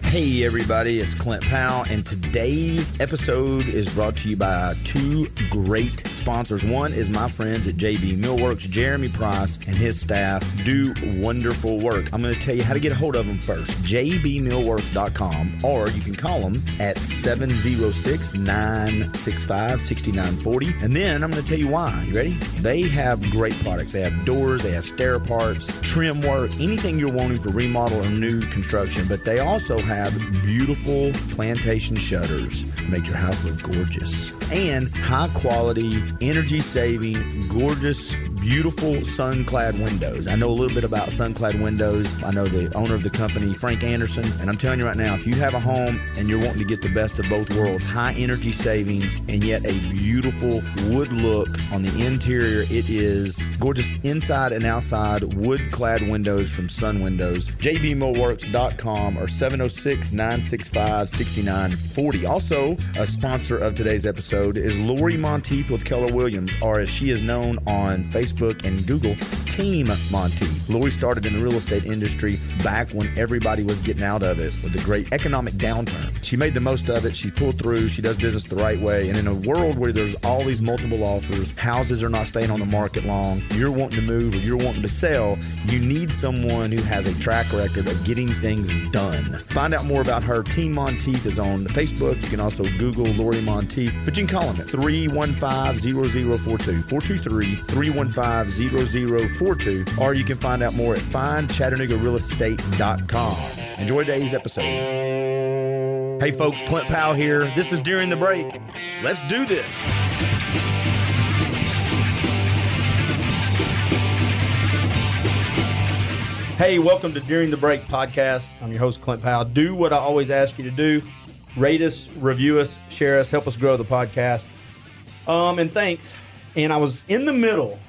Hey everybody, it's Clint Powell, and today's episode is brought to you by two great sponsors. One is my friends at JB Millworks. Jeremy Price and his staff do wonderful work. I'm going to tell you how to get a hold of them first. jbmillworks.com, or you can call them at 706-965-6940. And then I'm going to tell you why. You ready? They have great products. They have doors, they have stair parts, trim work, anything you're wanting for remodel or new construction. But they also have beautiful plantation shutters. Make your house look gorgeous. And high quality, energy saving, gorgeous, beautiful sun-clad windows. I know a little bit about sun-clad windows. I know the owner of the company, Frank Anderson, and I'm telling you right now, if you have a home and you're wanting to get the best of both worlds, high energy savings and yet a beautiful wood look on the interior, it is gorgeous inside and outside wood-clad windows from Sun Windows. jbmillworks.com or 706-965-6940. Also, a sponsor of today's episode is Lori Monteith with Keller Williams, or as she is known on Facebook and Google, Team Monteith. Lori started in the real estate industry back when everybody was getting out of it with the great economic downturn. She made the most of it. She pulled through. She does business the right way. And in a world where there's all these multiple offers, houses are not staying on the market long, you're wanting to move or you're wanting to sell, you need someone who has a track record of getting things done. Find out more about her. Team Monteith is on Facebook. You can also Google Lori Monteith, but you can call them at 315-0042, 423-315-0042, or you can find out more at findchattanoogarealestate.com. Enjoy today's episode. Hey folks, Clint Powell here. This is During the Break. Let's do this. Hey, welcome to During the Break podcast. I'm your host, Clint Powell. Do what I always ask you to do. Rate us, review us, share us, help us grow the podcast. And thanks. And I was in the middle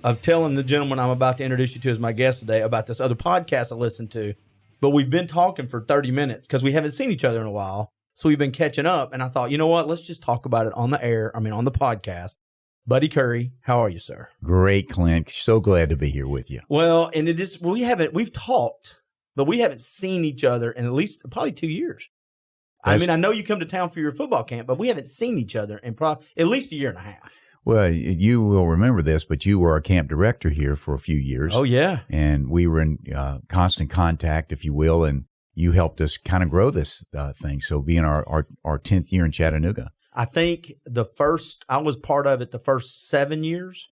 of telling the gentleman I'm about to introduce you to as my guest today about this other podcast I listened to. But we've been talking for 30 minutes because we haven't seen each other in a while. So we've been catching up. And I thought, you know what? Let's just talk about it on the podcast. Buddy Curry, how are you, sir? Great, Clint. So glad to be here with you. Well, and we've talked, but we haven't seen each other in at least probably 2 years. I know you come to town for your football camp, but we haven't seen each other in probably at least a year and a half. Well, you will remember this, but you were our camp director here for a few years. Oh, yeah. And we were in constant contact, if you will, and you helped us kind of grow this thing. So being our 10th year in Chattanooga. I think I was part of it the first 7 years.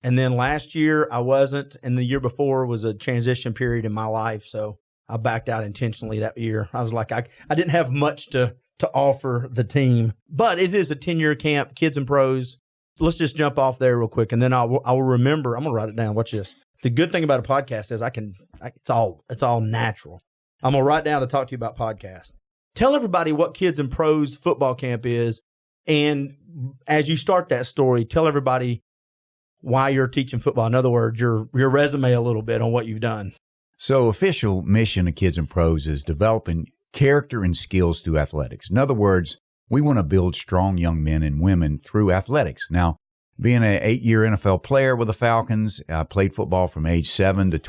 And then last year I wasn't. And the year before was a transition period in my life. So I backed out intentionally that year. I was like, I didn't have much to offer the team. But it is a 10-year camp, kids and pros. Let's just jump off there real quick. And then I will remember. I'm going to write it down. Watch this. The good thing about a podcast is it's all natural. I'm going to write down to talk to you about podcasts. Tell everybody what Kids and Pros football camp is. And as you start that story, tell everybody why you're teaching football. In other words, your resume a little bit on what you've done. So official mission of Kids and Pros is developing character and skills through athletics. In other words, we want to build strong young men and women through athletics. Now, being an 8-year NFL player with the Falcons, I played football from age 7 to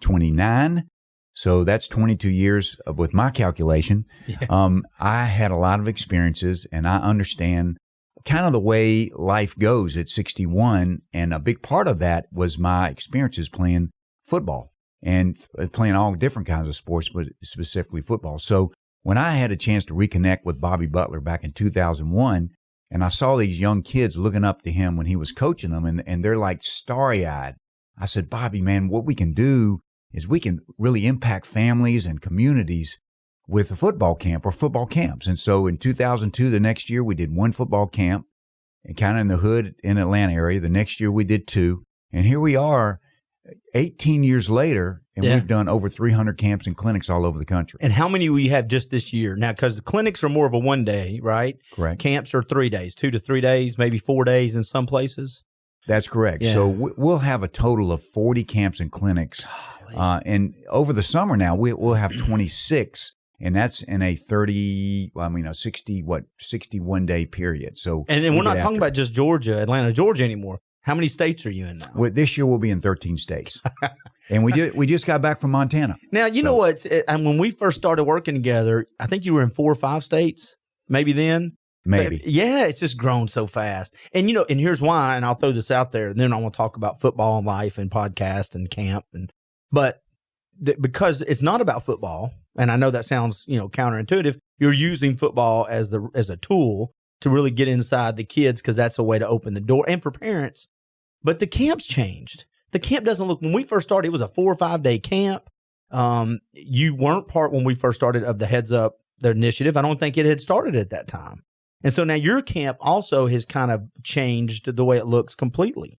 29. So that's 22 years with my calculation. Yeah. I had a lot of experiences, and I understand kind of the way life goes at 61. And a big part of that was my experiences playing football and playing all different kinds of sports, but specifically football. So when I had a chance to reconnect with Bobby Butler back in 2001, and I saw these young kids looking up to him when he was coaching them, and they're like starry-eyed, I said, Bobby, man, what we can do is we can really impact families and communities with a football camp or football camps. And so in 2002, the next year, we did one football camp and kind of in the hood in Atlanta area. The next year, we did 2. And here we are 18 years later, and we've done over 300 camps and clinics all over the country. And how many will you have just this year? Now, because the clinics are more of a 1 day, right? Correct. Camps are 3 days, 2 to 3 days, maybe 4 days in some places. That's correct. Yeah. So we'll have a total of 40 camps and clinics. And over the summer now, we'll have 26, and that's in a 61-day period. So, and we're not talking about just Atlanta, Georgia anymore. How many states are you in now? Well, this year we'll be in 13 states. And we just got back from Montana. Now, you know what? And when we first started working together, I think you were in 4 or 5 states, maybe then. Maybe. But yeah, it's just grown so fast. And, and here's why, and I'll throw this out there, and then I want to talk about football and life and podcast and camp. But because it's not about football, and I know that sounds, counterintuitive, you're using football as a tool to really get inside the kids because that's a way to open the door and for parents. But the camp's changed. The camp doesn't look, when we first started, it was a 4 or 5 day camp. You weren't part when we first started of the Heads Up, the initiative. I don't think it had started at that time. And so now your camp also has kind of changed the way it looks completely.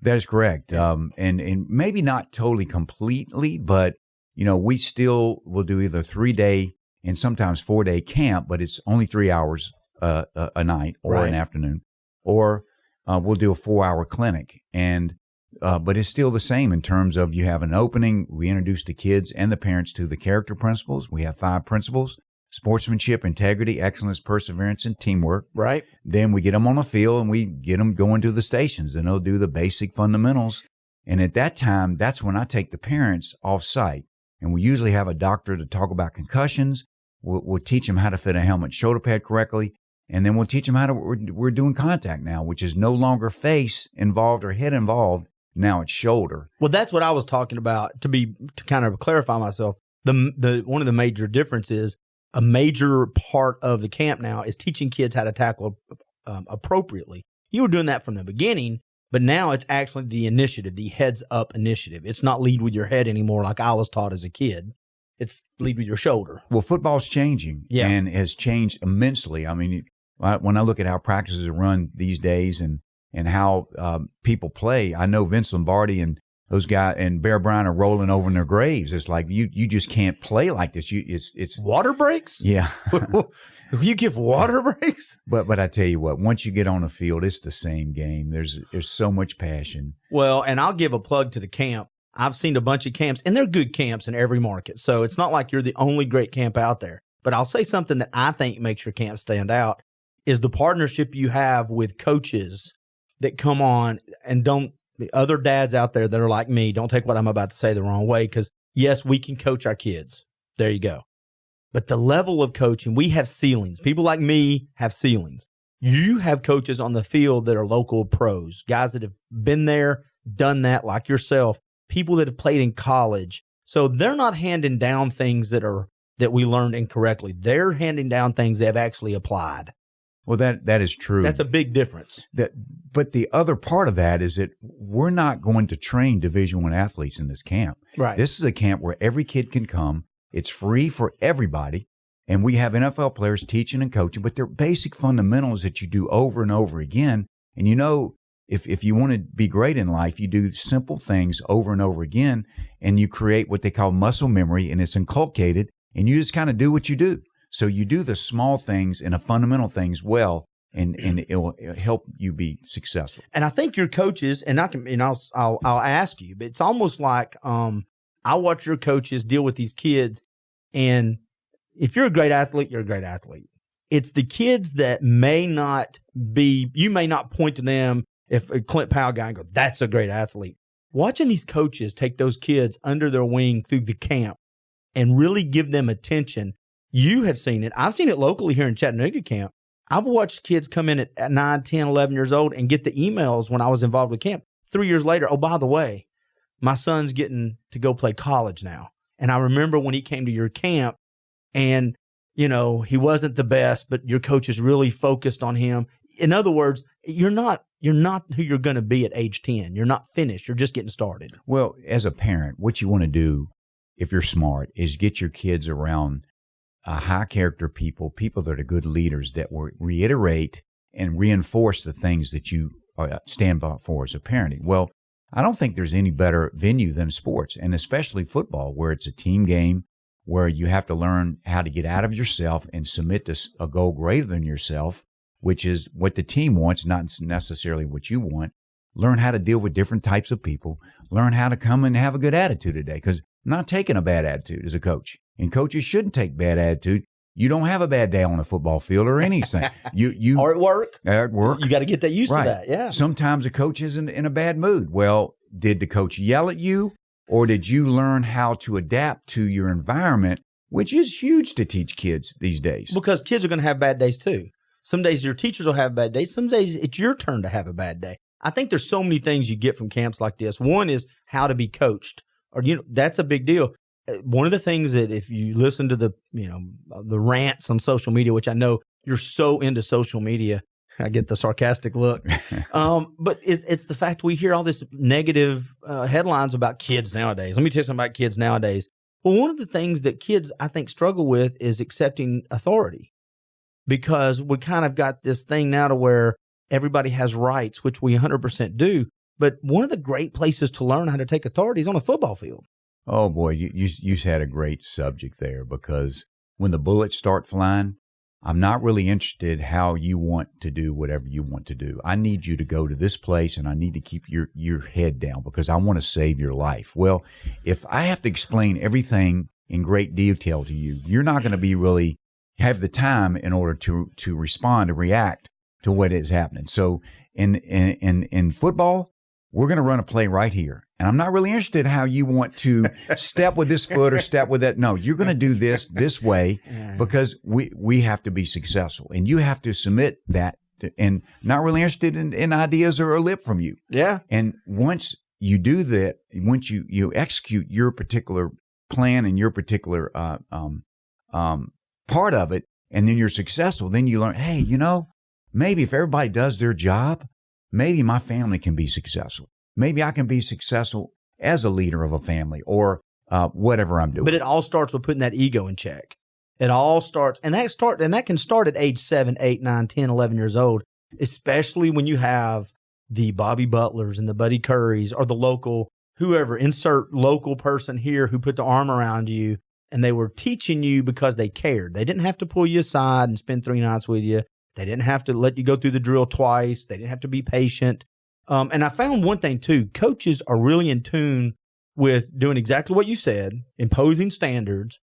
That is correct. And maybe not totally completely, but, we still will do either 3-day and sometimes 4-day camp, but it's only 3 hours a night or an afternoon, or we'll do a 4-hour clinic. And but it's still the same in terms of you have an opening. We introduce the kids and the parents to the character principles. We have 5 principles: sportsmanship, integrity, excellence, perseverance, and teamwork. Right. Then we get them on the field and we get them going to the stations, and they'll do the basic fundamentals. And at that time, that's when I take the parents off site. And we usually have a doctor to talk about concussions. We'll teach them how to fit a helmet shoulder pad correctly. And then we'll teach them how to, we're doing contact now, which is no longer face involved or head involved. Now it's shoulder. Well, that's what I was talking about to kind of clarify myself. The one of the major differences, a major part of the camp now is teaching kids how to tackle appropriately. You were doing that from the beginning, but now it's actually the initiative, the Heads Up initiative. It's not lead with your head anymore like I was taught as a kid. It's lead with your shoulder. Well, football's changing and has changed immensely. I mean, when I look at how practices are run these days and how people play, I know Vince Lombardi and those guys and Bear Bryant are rolling over in their graves. It's like you just can't play like this. It's water breaks. Yeah, you give water breaks. But I tell you what, once you get on the field, it's the same game. There's so much passion. Well, and I'll give a plug to the camp. I've seen a bunch of camps, and they're good camps in every market. So it's not like you're the only great camp out there. But I'll say something that I think makes your camp stand out is the partnership you have with coaches that come on and don't. The other dads out there that are like me, don't take what I'm about to say the wrong way, because yes, we can coach our kids. There you go. But the level of coaching, we have ceilings. People like me have ceilings. You have coaches on the field that are local pros, guys that have been there, done that like yourself, people that have played in college. So they're not handing down things that we learned incorrectly. They're handing down things they've actually applied. Well, that is true. That's a big difference. But the other part of that is that we're not going to train Division I athletes in this camp. Right. This is a camp where every kid can come. It's free for everybody. And we have NFL players teaching and coaching, but they're basic fundamentals that you do over and over again. And if you want to be great in life, you do simple things over and over again, and you create what they call muscle memory, and it's inculcated, and you just kind of do what you do. So you do the small things and the fundamental things well, and it'll help you be successful. And I think your coaches, and I'll ask you, but it's almost like I watch your coaches deal with these kids, and if you're a great athlete, you're a great athlete. It's the kids that may not be, you may not point to them if a Clint Powell guy and go, that's a great athlete. Watching these coaches take those kids under their wing through the camp and really give them attention. You have seen it. I've seen it locally here in Chattanooga camp. I've watched kids come in at 9, 10, 11 years old and get the emails when I was involved with camp. 3 years later, oh, by the way, my son's getting to go play college now. And I remember when he came to your camp and, he wasn't the best, but your coach is really focused on him. In other words, you're not who you're going to be at age 10. You're not finished. You're just getting started. Well, as a parent, what you want to do, if you're smart, is get your kids around high character people that are good leaders that will reiterate and reinforce the things that you stand by for as a parenting. Well, I don't think there's any better venue than sports, and especially football, where it's a team game, where you have to learn how to get out of yourself and submit to a goal greater than yourself, which is what the team wants, not necessarily what you want. Learn how to deal with different types of people. Learn how to come and have a good attitude today, because I'm not taking a bad attitude as a coach. And coaches shouldn't take bad attitude. You don't have a bad day on a football field or anything. You or at work. At work. You got to get that used right. to that. Yeah. Sometimes a coach is in a bad mood. Well, did the coach yell at you, or did you learn how to adapt to your environment, which is huge to teach kids these days? Because kids are going to have bad days too. Some days your teachers will have bad days. Some days it's your turn to have a bad day. I think there's so many things you get from camps like this. One is how to be coached, or that's a big deal. One of the things that if you listen to the rants on social media, which I know you're so into social media, I get the sarcastic look. But it's the fact we hear all this negative headlines about kids nowadays. Let me tell you something about kids nowadays. Well, one of the things that kids, I think, struggle with is accepting authority, because we kind of got this thing now to where everybody has rights, which we 100% do. But one of the great places to learn how to take authority is on a football field. Oh, boy, you had a great subject there, because when the bullets start flying, I'm not really interested how you want to do whatever you want to do. I need you to go to this place, and I need to keep your head down because I want to save your life. Well, if I have to explain everything in great detail to you, you're not going to be really have the time in order to respond and react to what is happening. So in football, we're going to run a play right here. And I'm not really interested in how you want to step with this foot or step with that. No, you're going to do this way because we have to be successful. And you have to submit that and not really interested in ideas or a lip from you. Yeah. And once you do that, once you execute your particular plan and your particular part of it, and then you're successful, then you learn, hey, maybe if everybody does their job, maybe my family can be successful. Maybe I can be successful as a leader of a family or whatever I'm doing. But it all starts with putting that ego in check. It all starts, and that can start at age 7, 8, 9, 10, 11 years old, especially when you have the Bobby Butlers and the Buddy Currys or the local, whoever, insert local person here who put the arm around you, and they were teaching you because they cared. They didn't have to pull you aside and spend 3 nights with you. They didn't have to let you go through the drill twice. They didn't have to be patient. And I found one thing too, coaches are really in tune with doing exactly what you said, imposing standards,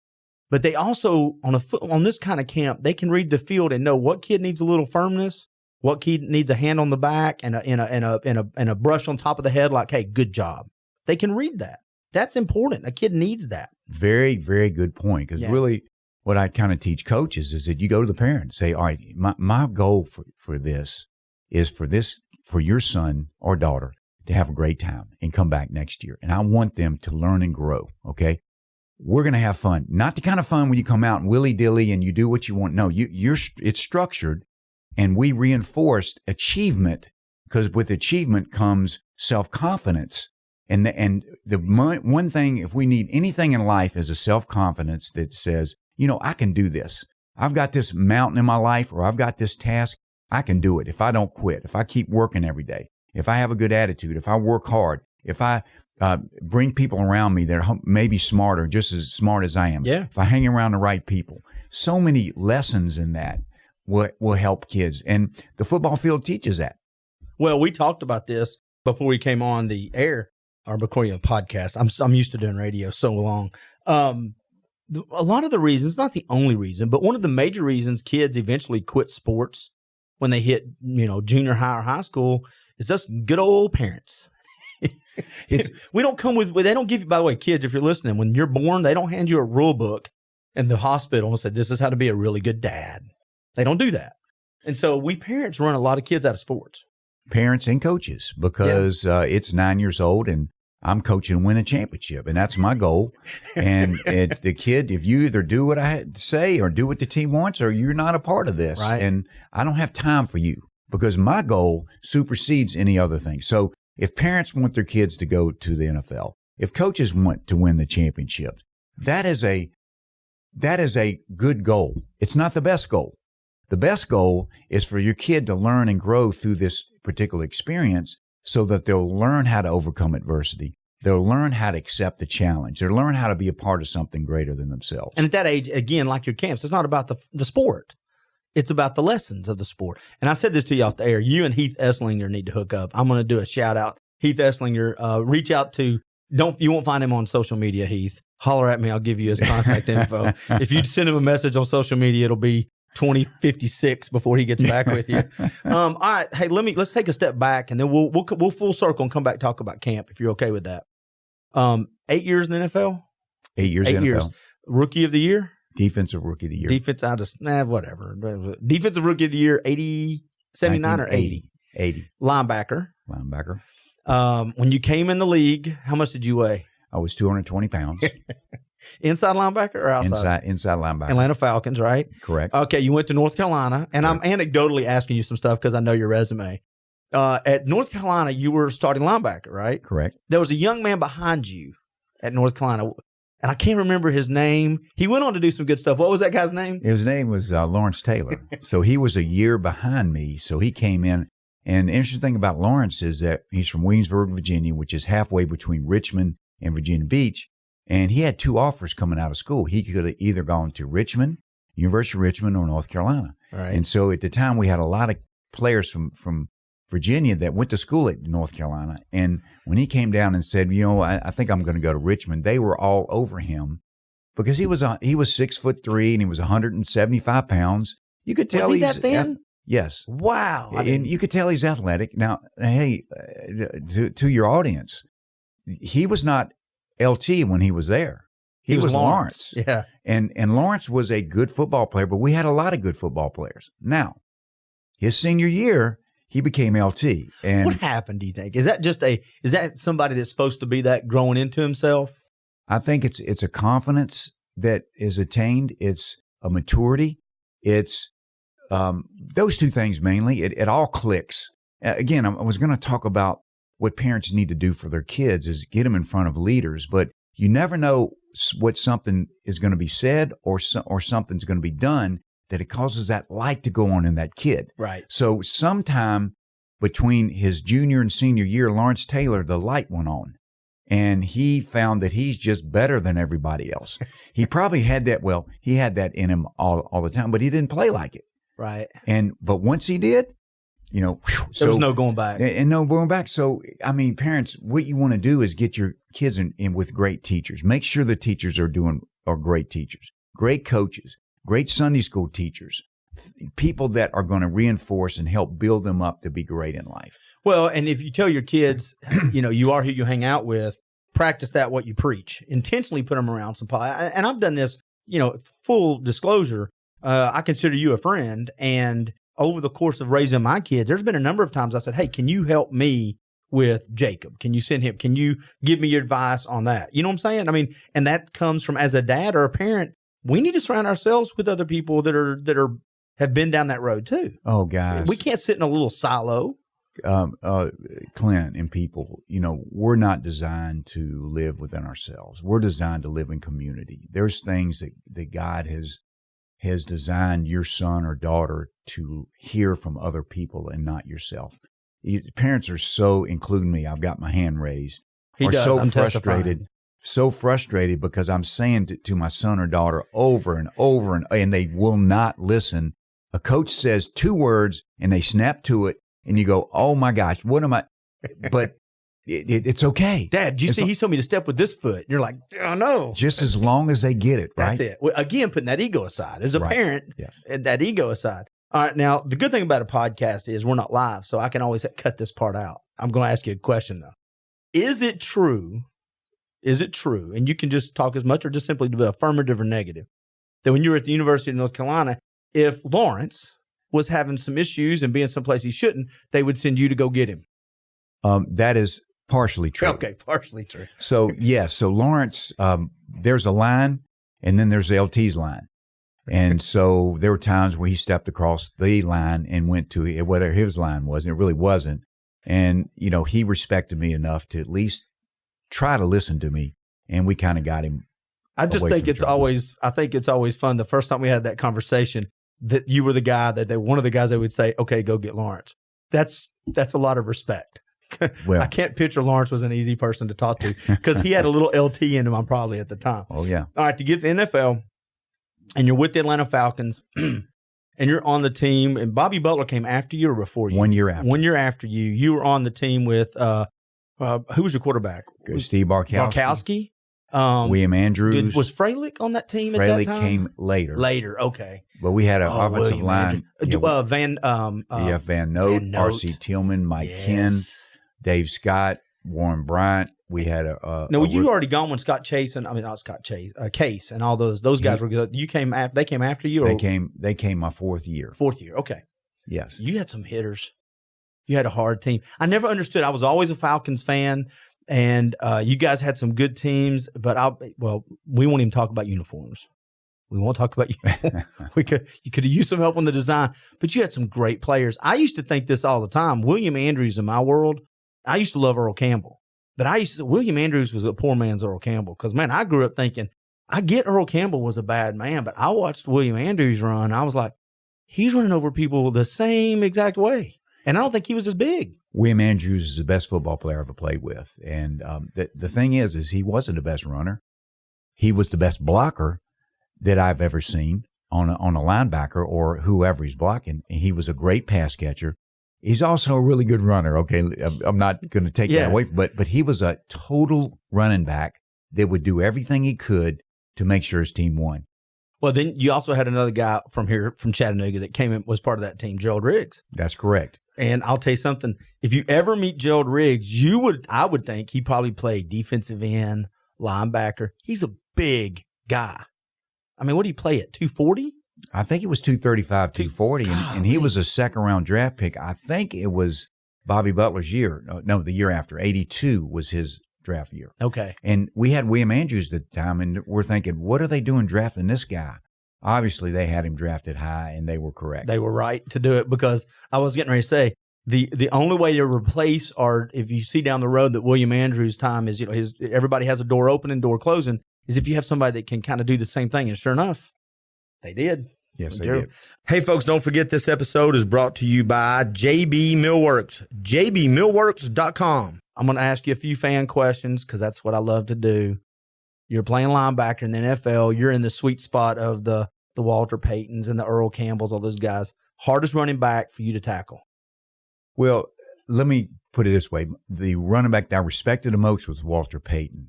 but they also on this kind of camp, they can read the field and know what kid needs a little firmness, what kid needs a hand on the back and a brush on top of the head, like, hey, good job. They can read that. That's important. A kid needs that. Very, very good point. Because really what I kind of teach coaches is that you go to the parent and say, all right, my goal for this is for your son or daughter to have a great time and come back next year. And I want them to learn and grow, okay? We're going to have fun. Not the kind of fun when you come out and willy-dilly and you do what you want. No, it's structured, and we reinforced achievement, because with achievement comes self-confidence. And the one thing, if we need anything in life, is a self-confidence that says, I can do this. I've got this mountain in my life, or I've got this task. I can do it if I don't quit, if I keep working every day, if I have a good attitude, if I work hard, if I bring people around me that are maybe smarter, just as smart as I am, if I hang around the right people. So many lessons in that will help kids. And the football field teaches that. Well, we talked about this before we came on the air, or before you podcast. I'm used to doing radio so long. A lot of the reasons, not the only reason, but one of the major reasons kids eventually quit sports when they hit, junior high or high school, is just good old parents. We don't come with, they don't give you, by the way, kids, if you're listening, when you're born, they don't hand you a rule book in the hospital and say, this is how to be a really good dad. They don't do that. And so we parents run a lot of kids out of sports. Parents and coaches, because it's 9 years old and I'm coaching to win a championship, and that's my goal. And the kid, if you either do what I say or do what the team wants, or you're not a part of this. Right. And I don't have time for you, because my goal supersedes any other thing. So if parents want their kids to go to the NFL, if coaches want to win the championship, that is a good goal. It's not the best goal. The best goal is for your kid to learn and grow through this particular experience, so that they'll learn how to overcome adversity. They'll learn how to accept the challenge. They'll learn how to be a part of something greater than themselves. And at that age, again, like your camps, it's not about the sport. It's about the lessons of the sport. And I said this to you off the air. You and Heath Esslinger need to hook up. I'm going to do a shout out. Heath Esslinger, reach out to, you won't find him on social media, Heath. holler at me. I'll give you his contact info. If you send him a message on social media, it'll be 2056 before he gets back with you. All right. Hey, let's take a step back, and then we'll full circle and come back talk about camp if you're okay with that. 8 years in the NFL. 8 years in the NFL. Years. Rookie of the year. Defensive Rookie of the Year. Defense. I just whatever. Defensive Rookie of the Year. 79 or 80. 80. Linebacker. When you came in the league, how much did you weigh? I was 220 pounds. Inside linebacker or outside? Inside linebacker. Atlanta Falcons, right? Correct. Okay, you went to North Carolina, and I'm anecdotally asking you some stuff because I know your resume. At North Carolina, you were starting linebacker, right? Correct. There was a young man behind you at North Carolina, and I can't remember his name. He went on to do some good stuff. What was that guy's name? His name was Lawrence Taylor. So he was a year behind me, so he came in. And the interesting thing about Lawrence is that he's from Williamsburg, Virginia, which is halfway between Richmond and Virginia Beach. And he had two offers coming out of school. He could have either gone to Richmond, University of Richmond, or North Carolina. Right. And so at the time, we had a lot of players from Virginia that went to school at North Carolina. And when he came down and said, I think I'm going to go to Richmond, they were all over him because he was 6'3" and he was 175 pounds. You could tell was he that thin? Yes. Wow. And you could tell he's athletic. Now, hey, to your audience, he was not LT when he was there. He was Lawrence. Yeah. And Lawrence was a good football player, but we had a lot of good football players. Now, his senior year, he became LT. And what happened, do you think? Is that somebody that's supposed to be that growing into himself? I think it's a confidence that is attained. It's a maturity. It's those two things mainly. It all clicks. Again, I was going to talk about what parents need to do for their kids is get them in front of leaders, but you never know what something is going to be said or something's going to be done that it causes that light to go on in that kid. Right. So sometime between his junior and senior year, Lawrence Taylor, the light went on. And he found that he's just better than everybody else. He probably had that, he had that in him all the time, but he didn't play like it. Right. But once he did, there was no going back. And no going back. So, I mean, parents, what you want to do is get your kids in with great teachers. Make sure the teachers are great teachers, great coaches, great Sunday school teachers, people that are going to reinforce and help build them up to be great in life. Well, and if you tell your kids, you are who you hang out with, practice that what you preach. Intentionally put them around some and I've done this, full disclosure. I consider you a friend, and over the course of raising my kids, there's been a number of times I said, hey, can you help me with Jacob? Can you send him? Can you give me your advice on that? You know what I'm saying? I mean, and that comes from as a dad or a parent, we need to surround ourselves with other people that have been down that road too. Oh, guys. We can't sit in a little silo. Clint and people, we're not designed to live within ourselves. We're designed to live in community. There's things that God has designed your son or daughter to hear from other people and not yourself. Parents are so, including me, I've got my hand raised, I'm so frustrated because I'm saying to my son or daughter over and over and they will not listen. A coach says 2 words and they snap to it and you go, oh my gosh, what am I? But it's okay. Dad, did you see he told me to step with this foot? And you're like, oh no. Just as long as they get it, right? That's it. Well, again, putting that ego aside. As a parent, yes. That ego aside. All right, now, the good thing about a podcast is we're not live, so I can always cut this part out. I'm going to ask you a question, though. Is it true, and you can just talk as much or just simply do affirmative or negative, that when you were at the University of North Carolina, if Lawrence was having some issues and being someplace he shouldn't, they would send you to go get him? That is partially true. Okay, partially true. So, yes. So, Lawrence, there's a line, and then there's the LT's line. And so there were times where he stepped across the line and went to whatever his line was, and it really wasn't. And, he respected me enough to at least try to listen to me, and we kind of got him. I think it's always fun. The first time we had that conversation, that you were the guy one of the guys that would say, okay, go get Lawrence. That's a lot of respect. Well, I can't picture Lawrence was an easy person to talk to because he had a little LT in him probably at the time. Oh, yeah. All right, to get to the NFL, and you're with the Atlanta Falcons, and you're on the team, and Bobby Butler came after you or before you? 1 year after. 1 year after you. You were on the team with, who was your quarterback? Steve Barkowski. William Andrews. Was Freilich on that team Freilich at that time? came later. Later, okay. But we had an offensive William line. Van Note, R.C. Tillman, Mike Ken, Dave Scott, Warren Bryant. We had you already gone when Scott Chase and not Scott Chase, Case and all those guys were good. You came after they came after you. They came my fourth year. Okay. Yes. You had some hitters. You had a hard team. I never understood. I was always a Falcons fan, and you guys had some good teams. But we won't even talk about uniforms. We won't talk about uniforms. You could have used some help on the design, but you had some great players. I used to think this all the time. William Andrews in my world. I used to love Earl Campbell. But William Andrews was a poor man's Earl Campbell because, man, I grew up thinking, I get Earl Campbell was a bad man, but I watched William Andrews run. I was like, he's running over people the same exact way. And I don't think he was as big. William Andrews is the best football player I ever played with. And the thing is he wasn't the best runner. He was the best blocker that I've ever seen on a linebacker or whoever he's blocking. And he was a great pass catcher. He's also a really good runner. Okay, I'm not going to take that away, but he was a total running back that would do everything he could to make sure his team won. Well, then you also had another guy from Chattanooga that came in, was part of that team, Gerald Riggs. That's correct. And I'll tell you something. If you ever meet Gerald Riggs, I would think he probably played defensive end, linebacker. He's a big guy. I mean, what did he play at, 240? I think it was 235, 240, and he was a second-round draft pick. I think it was Bobby Butler's year. No, the year after. 82 was his draft year. Okay. And we had William Andrews at the time, and we're thinking, what are they doing drafting this guy? Obviously, they had him drafted high, and they were correct. They were right to do it because I was getting ready to say, the only way to replace, or if you see down the road that William Andrews' time is, everybody has a door open and door closing, is if you have somebody that can kind of do the same thing. And sure enough, they did. Yes, they did. Hey, folks, don't forget this episode is brought to you by JB Millworks, jbmillworks.com. I'm going to ask you a few fan questions because that's what I love to do. You're playing linebacker in the NFL. You're in the sweet spot of the Walter Paytons and the Earl Campbells, all those guys. Hardest running back for you to tackle? Well, let me put it this way. The running back that I respected the most was Walter Payton.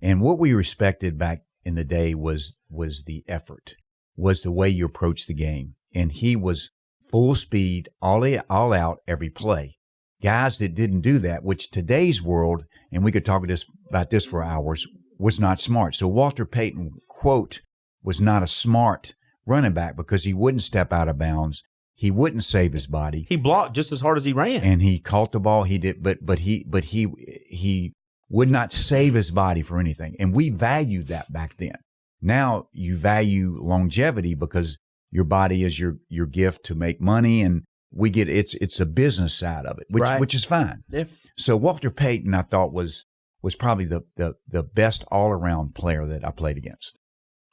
And what we respected back in the day was the effort, was the way you approached the game. And he was full speed, all out every play. Guys that didn't do that, which today's world, and we could talk about this for hours, was not smart. So Walter Payton, quote, was not a smart running back because he wouldn't step out of bounds. He wouldn't save his body. He blocked just as hard as he ran. And he caught the ball. He did, but he would not save his body for anything. And we valued that back then. Now you value longevity because your body is your gift to make money, and we get it's a business side of it, which is fine. Yeah. So Walter Payton, I thought was probably the best all around player that I played against.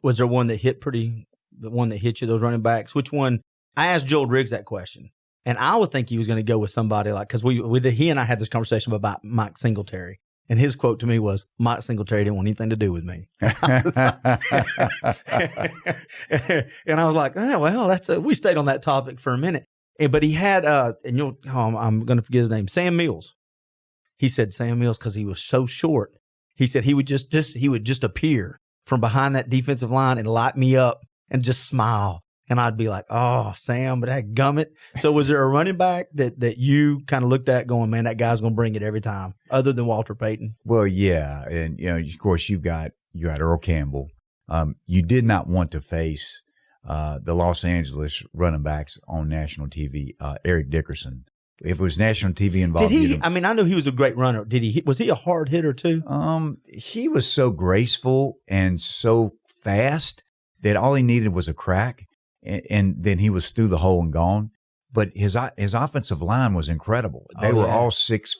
Was there one that the one that hit you, those running backs? Which one? I asked Joel Riggs that question, and I would think he was going to go with somebody like, because he and I had this conversation about Mike Singletary. And his quote to me was, Mike Singletary didn't want anything to do with me. And I was like, oh, well, we stayed on that topic for a minute. But he had, I'm going to forget his name, Sam Mills. He said Sam Mills because he was so short. He said he would just appear from behind that defensive line and light me up and just smile. And I'd be like, oh, Sam, but that gummit. So was there a running back that you kind of looked at going, man, that guy's going to bring it every time, other than Walter Payton? Well, yeah. And, of course, you got Earl Campbell. You did not want to face the Los Angeles running backs on national TV, Eric Dickerson. If it was national TV involved. Did he? I mean, I knew he was a great runner. Was he a hard hitter too? He was so graceful and so fast that all he needed was a crack. And then he was through the hole and gone. But his offensive line was incredible. They were all 6'5"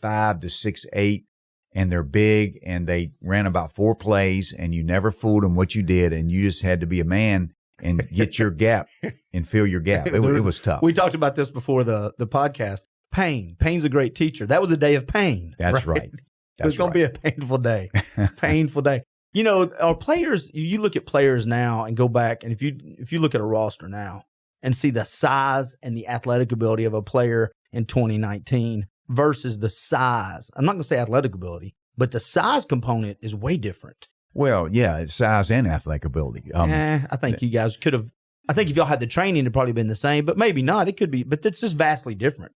to 6'8", and they're big, and they ran about 4 plays, and you never fooled them what you did, and you just had to be a man and get your gap and fill your gap. It was tough. We talked about this before the podcast. Pain's a great teacher. That was a day of pain. That's right. It was going to be a painful day. Painful day. Our players, you look at players now and go back, and if you look at a roster now and see the size and the athletic ability of a player in 2019 versus the size, I'm not going to say athletic ability, but the size component is way different. Well, yeah, it's size and athletic ability. I think you guys could have. I think if y'all had the training, it'd probably been the same, but maybe not. It could be, but it's just vastly different.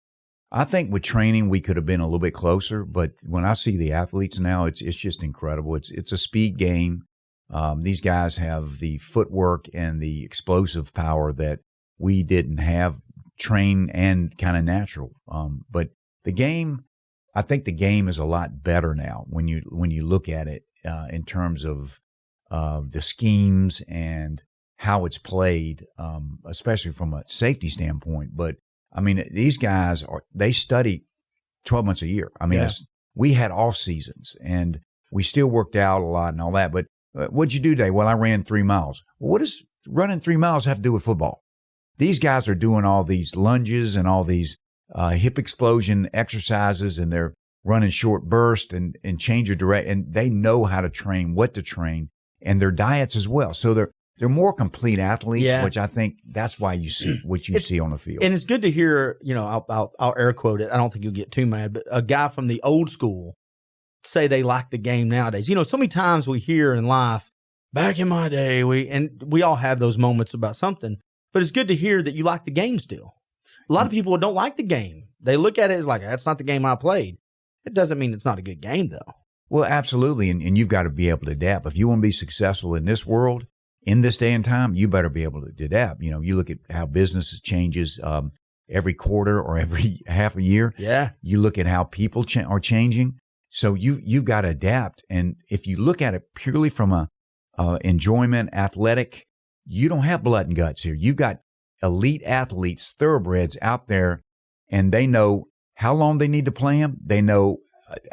I think with training, we could have been a little bit closer, but when I see the athletes now, it's just incredible. It's a speed game. These guys have the footwork and the explosive power that we didn't have, trained and kind of natural. But the game, I think the game is a lot better now when you look at it in terms of the schemes and how it's played, especially from a safety standpoint. But I mean, these guys they study 12 months a year. I mean, we had off seasons and we still worked out a lot and all that. But what'd you do today? Well, I ran 3 miles. Well, what does running 3 miles have to do with football? These guys are doing all these lunges and all these hip explosion exercises, and they're running short bursts and change your direct, and they know how to train, what to train, and their diets as well. So they're more complete athletes, which I think that's why you see what you see on the field. And it's good to hear, I'll air quote it. I don't think you'll get too mad, but a guy from the old school say they like the game nowadays. So many times we hear in life, back in my day, we all have those moments about something, but it's good to hear that you like the game still. A lot of people don't like the game. They look at it as like, that's not the game I played. It doesn't mean it's not a good game, though. Well, absolutely, and you've got to be able to adapt. If you want to be successful in this world, in this day and time, you better be able to adapt. You look at how business changes every quarter or every half a year. Yeah. You look at how people are changing. So you've got to adapt. And if you look at it purely from a enjoyment, athletic, you don't have blood and guts here. You've got elite athletes, thoroughbreds out there, and they know how long they need to play them. They know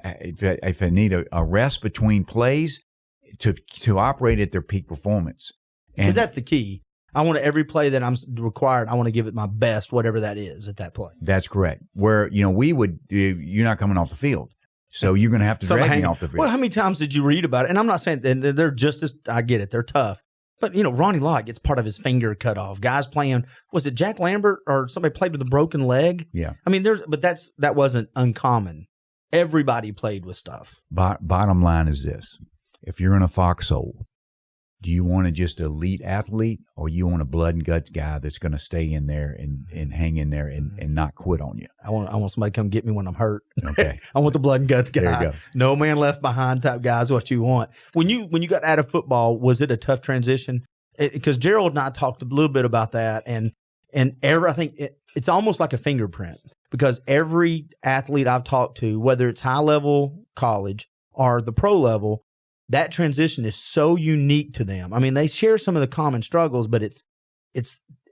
if they need a rest between plays to operate at their peak performance. Because that's the key. I want every play that I'm required, I want to give it my best, whatever that is at that play. That's correct. Where, you're not coming off the field. So you're going to have to drag me off the field. Well, how many times did you read about it? And I'm not saying they're just as, I get it, they're tough. But, Ronnie Lott gets part of his finger cut off. Guys playing, was it Jack Lambert or somebody played with a broken leg? Yeah. I mean, that wasn't uncommon. Everybody played with stuff. Bottom line is this. If you're in a foxhole, do you want just an elite athlete, or you want a blood and guts guy that's going to stay in there and hang in there and not quit on you? I want somebody to come get me when I'm hurt. Okay. I want the blood and guts guy. There you go. No man left behind type guy is what you want. When you got out of football, was it a tough transition? Because Gerald and I talked a little bit about that, and I think it's almost like a fingerprint, because every athlete I've talked to, whether it's high level college or the pro level, that transition is so unique to them. I mean, they share some of the common struggles, but it's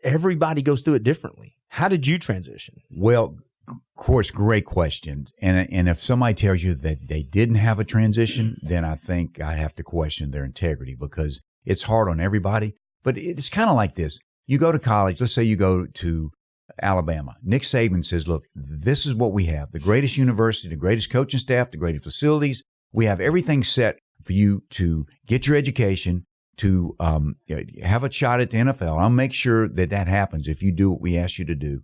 everybody goes through it differently. How did you transition? Well, of course, great question. And if somebody tells you that they didn't have a transition, then I think I have to question their integrity, because it's hard on everybody. But it's kind of like this. You go to college. Let's say you go to Alabama. Nick Saban says, look, this is what we have. The greatest university, the greatest coaching staff, the greatest facilities. We have everything set for you to get your education, to have a shot at the NFL. I'll make sure that happens if you do what we ask you to do.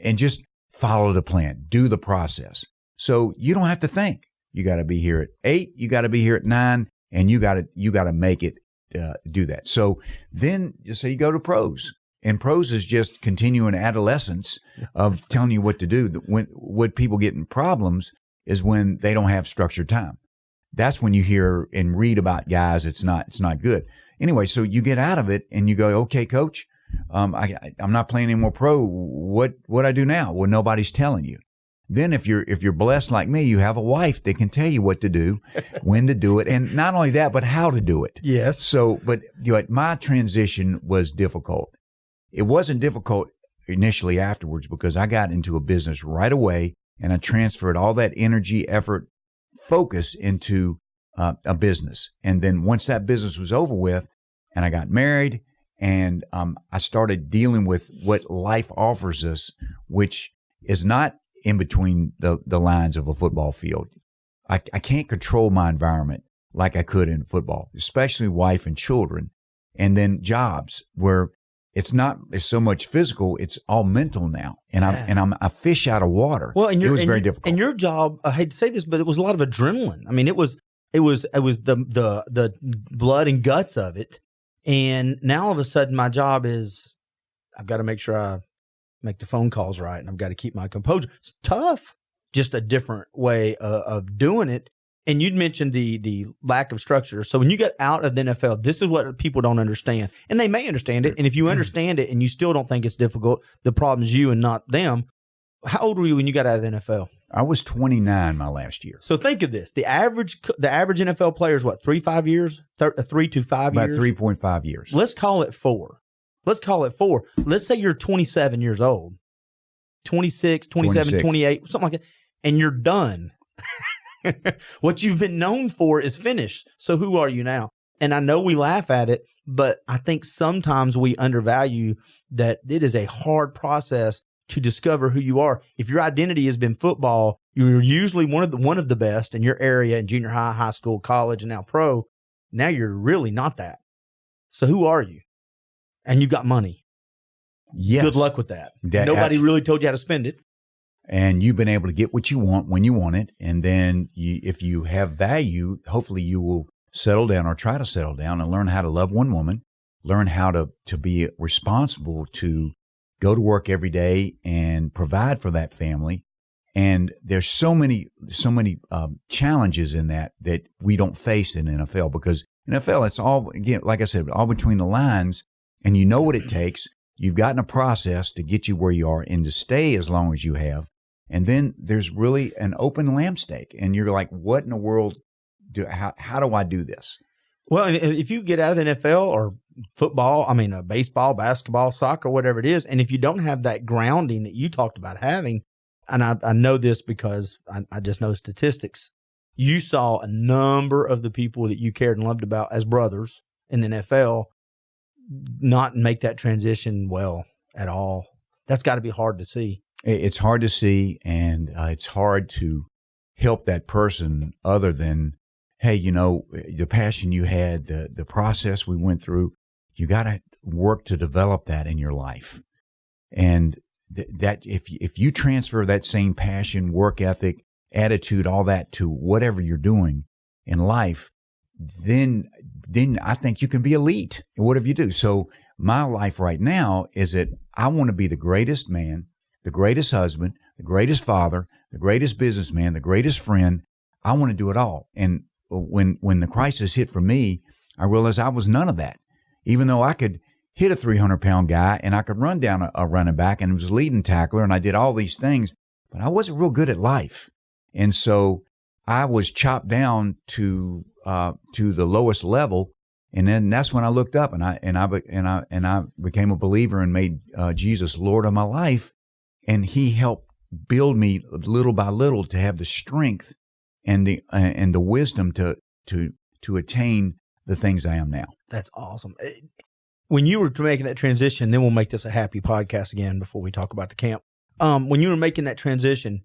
And just follow the plan. Do the process. So you don't have to think. You got to be here at 8. You got to be here at 9. And you got to make it do that. So then just say you go to pros. And pros is just continuing adolescence of telling you what to do. What people get in problems is when they don't have structured time. That's when you hear and read about guys. It's not good. Anyway, so you get out of it and you go, okay, coach, I'm not playing any more pro. What I do now? Well, nobody's telling you. Then if you're blessed like me, you have a wife that can tell you what to do, when to do it, and not only that, but how to do it. Yes. So, but my transition was difficult. It wasn't difficult initially afterwards, because I got into a business right away and I transferred all that energy, effort, focus into a business. And then once that business was over with and I got married, and I started dealing with what life offers us, which is not in between the lines of a football field. I can't control my environment like I could in football, especially wife and children, and then jobs where it's not so much physical, it's all mental now. And I'm a fish out of water. Well, and it was very difficult. And your job, I hate to say this, but it was a lot of adrenaline. I mean, it was It was the blood and guts of it. And now all of a sudden my job is I've got to make sure I make the phone calls right, and I've got to keep my composure. It's tough, just a different way of doing it. And you'd mentioned the lack of structure. So when you get out of the NFL, this is what people don't understand. And they may understand it. And if you understand it and you still don't think it's difficult, the problem is you and not them. How old were you when you got out of the NFL? I was 29 my last year. So think of this. The average NFL player is what, 3 to 5 years? 3 to 5 years? About 3.5 years. Let's call it 4. Let's say you're 27 years old, 26, 27, 28, something like that, and you're done. What you've been known for is finished. So who are you now? And I know we laugh at it, but I think sometimes we undervalue that it is a hard process to discover who you are. If your identity has been football, you're usually one of the best in your area in junior high, high school, college, and now pro. Now you're really not that. So who are you? And you've got money. Yes. Good luck with that. Nobody really told you how to spend it. And you've been able to get what you want when you want it. And then if you have value, hopefully you will settle down or try to settle down and learn how to love one woman, learn how to be responsible to go to work every day and provide for that family. And there's so many challenges in that we don't face in NFL, because NFL, it's all, again, like I said, all between the lines, and you know what it takes. You've gotten a process to get you where you are and to stay as long as you have. And then there's really an open lampstake, and you're like, what in the world, how do I do this? Well, if you get out of the NFL or football, baseball, basketball, soccer, whatever it is, and if you don't have that grounding that you talked about having, and I know this because I just know statistics, you saw a number of the people that you cared and loved about as brothers in the NFL not make that transition well at all. That's got to be hard to see. It's hard to see, and it's hard to help that person other than, hey, the passion you had, the process we went through, you got to work to develop that in your life. And that if you transfer that same passion, work ethic, attitude, all that to whatever you're doing in life, then I think you can be elite in whatever you do. So my life right now is that I want to be the greatest man, the greatest husband, the greatest father, the greatest businessman, the greatest friend. I want to do it all. And when the crisis hit for me, I realized I was none of that. Even though I could hit a 300-pound guy and I could run down a running back and was leading tackler and I did all these things, but I wasn't real good at life. And so I was chopped down to the lowest level. And then that's when I looked up and I became a believer and made Jesus Lord of my life. And he helped build me little by little to have the strength and the wisdom to attain the things I am now. That's awesome. When you were making that transition, then we'll make this a happy podcast again before we talk about the camp. When you were making that transition,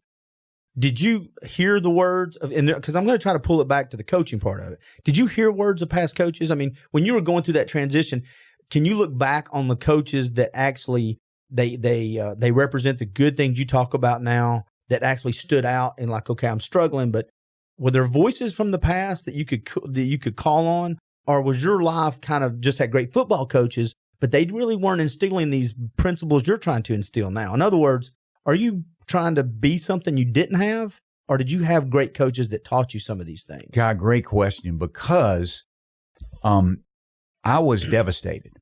did you hear the words of, because I'm going to try to pull it back to the coaching part of it. Did you hear words of past coaches? When you were going through that transition, can you look back on the coaches that actually they represent the good things you talk about now that actually stood out and like, okay, I'm struggling, but were there voices from the past that you could call on, or was your life kind of just had great football coaches, but they really weren't instilling these principles you're trying to instill now? In other words, are you trying to be something you didn't have, or did you have great coaches that taught you some of these things? God, great question, because I was devastated.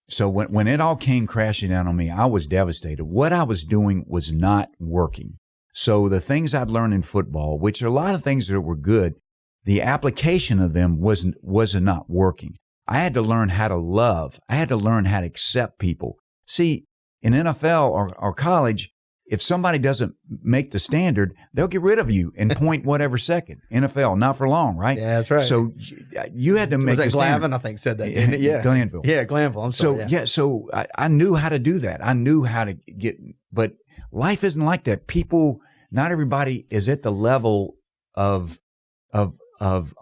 So when it all came crashing down on me, I was devastated. What I was doing was not working. So the things I'd learned in football, which are a lot of things that were good, the application of them was not working. I had to learn how to love. I had to learn how to accept people. See, in NFL or college, if somebody doesn't make the standard, they'll get rid of you in point whatever second. NFL, not for long, right? Yeah, that's right. So you had to make the standard. Glavin, I think, said that, didn't it? Yeah. Glanville. Yeah, Glanville. I'm sorry. So I knew how to do that. I knew how to but life isn't like that. People, not everybody is at the level of